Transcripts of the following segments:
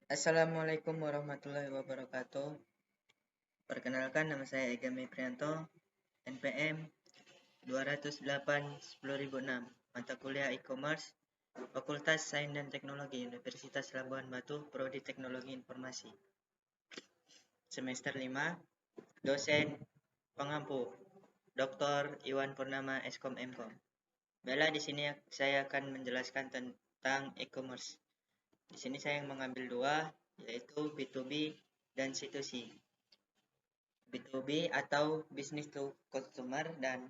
Assalamualaikum warahmatullahi wabarakatuh. Perkenalkan, nama saya Ega Mei Prianto, NPM 208-10006, mata kuliah e-commerce, Fakultas Sains dan Teknologi, Universitas Labuan Batu, Prodi Teknologi Informasi. Semester 5, dosen pengampu, Dr. Iwan Purnama Eskom Mkom. Baiklah, di sini saya akan menjelaskan tentang e-commerce. Di sini saya mengambil dua, yaitu B2B dan C2C. B2B atau business to customer dan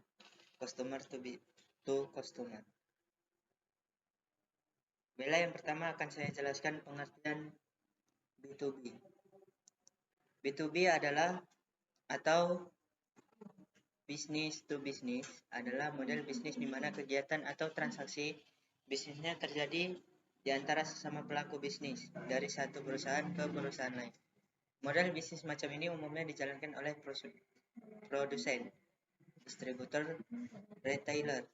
customer to customer. Baiklah, yang pertama akan saya jelaskan pengertian B2B. B2B adalah atau business to business adalah model bisnis di mana kegiatan atau transaksi bisnisnya terjadi di antara sesama pelaku bisnis dari satu perusahaan ke perusahaan lain. Model bisnis macam ini umumnya dijalankan oleh produsen, distributor, retailer,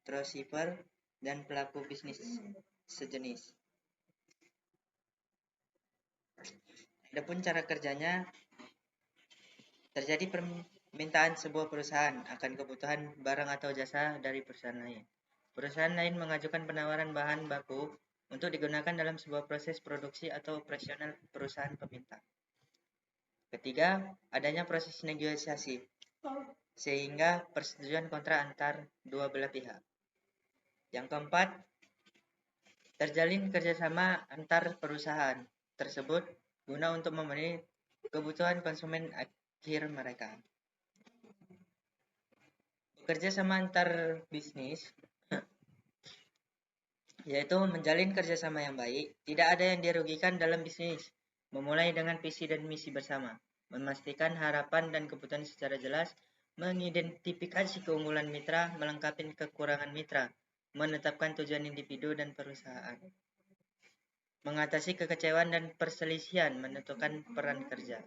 dropshipper, dan pelaku bisnis sejenis. Adapun cara kerjanya, terjadi permintaan sebuah perusahaan akan kebutuhan barang atau jasa dari perusahaan lain. Perusahaan lain mengajukan penawaran bahan baku untuk digunakan dalam sebuah proses produksi atau operasional perusahaan peminta. Ketiga, adanya proses negosiasi, sehingga persetujuan kontrak antar dua belah pihak. Yang keempat, terjalin kerjasama antar perusahaan tersebut guna untuk memenuhi kebutuhan konsumen akhir mereka. Bekerja sama antar bisnis yaitu menjalin kerjasama yang baik, tidak ada yang dirugikan dalam bisnis, memulai dengan visi dan misi bersama, memastikan harapan dan kebutuhan secara jelas, mengidentifikasi keunggulan mitra, melengkapi kekurangan mitra, menetapkan tujuan individu dan perusahaan, mengatasi kekecewaan dan perselisihan, menentukan peran kerja.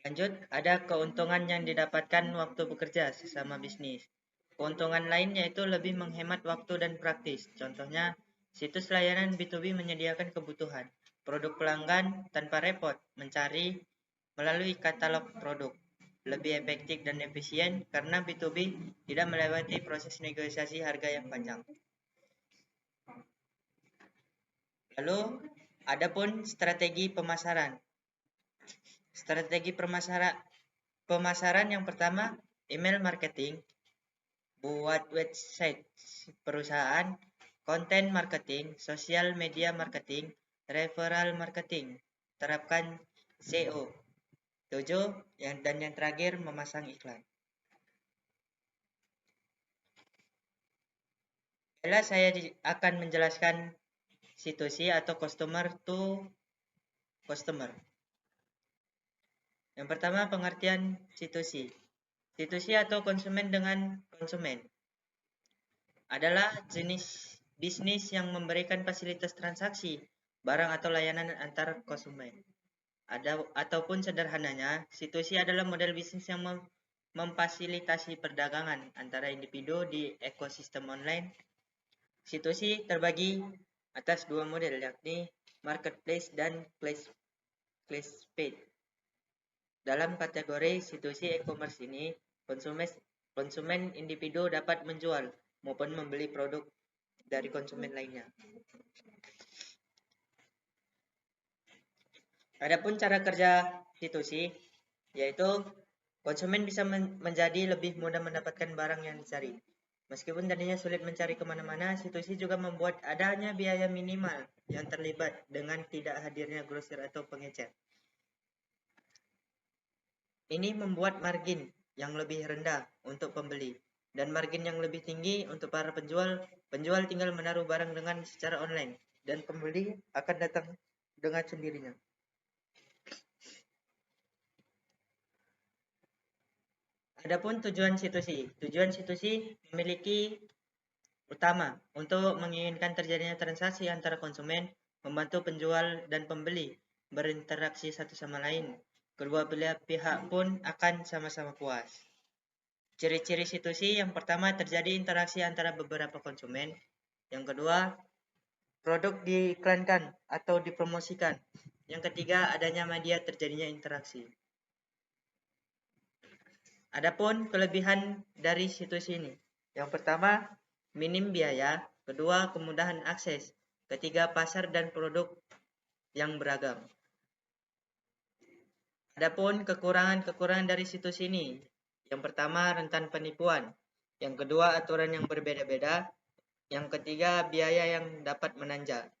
Lanjut, ada keuntungan yang didapatkan waktu bekerja sesama bisnis. Keuntungan lain yaitu lebih menghemat waktu dan praktis. Contohnya, situs layanan B2B menyediakan kebutuhan produk pelanggan tanpa repot mencari melalui katalog produk. Lebih efektif dan efisien karena B2B tidak melewati proses negosiasi harga yang panjang. Lalu, adapun strategi pemasaran. Strategi pemasaran yang pertama, email marketing, buat website perusahaan, konten marketing, sosial media marketing, referral marketing, terapkan SEO. 7. Dan yang terakhir, memasang iklan. Baiklah, saya akan menjelaskan C2C atau customer to customer. Yang pertama, pengertian C2C. C2C atau konsumen dengan konsumen adalah jenis bisnis yang memberikan fasilitas transaksi barang atau layanan antar konsumen. Ataupun sederhananya, C2C adalah model bisnis yang memfasilitasi perdagangan antara individu di ekosistem online. C2C terbagi atas dua model, yakni marketplace dan classified. Dalam kategori C2C e-commerce ini, konsumen individu dapat menjual maupun membeli produk dari konsumen lainnya. Adapun cara kerja C2C, yaitu konsumen bisa menjadi lebih mudah mendapatkan barang yang dicari. Meskipun tadinya sulit mencari kemana-mana, C2C juga membuat adanya biaya minimal yang terlibat dengan tidak hadirnya grosir atau pengecer. Ini membuat margin yang lebih rendah untuk pembeli dan margin yang lebih tinggi untuk para penjual. Penjual tinggal menaruh barang dengan secara online dan pembeli akan datang dengan sendirinya. Adapun tujuan C2C. Tujuan C2C memiliki utama untuk menginginkan terjadinya transaksi antara konsumen, membantu penjual dan pembeli berinteraksi satu sama lain. Kedua belah pihak pun akan sama-sama puas. Ciri-ciri C2C yang pertama, terjadi interaksi antara beberapa konsumen. Yang kedua, produk diiklankan atau dipromosikan. Yang ketiga, adanya media terjadinya interaksi. Adapun kelebihan dari situs ini. Yang pertama, minim biaya. Kedua, kemudahan akses. Ketiga, pasar dan produk yang beragam. Adapun kekurangan-kekurangan dari situs ini. Yang pertama, rentan penipuan. Yang kedua, aturan yang berbeda-beda. Yang ketiga, biaya yang dapat menanjak.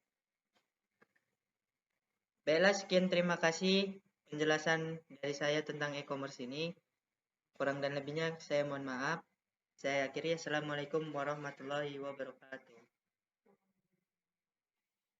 Baiklah, sekian, terima kasih penjelasan dari saya tentang e-commerce ini. Kurang dan lebihnya saya mohon maaf. Saya akhiri. Assalamualaikum warahmatullahi wabarakatuh.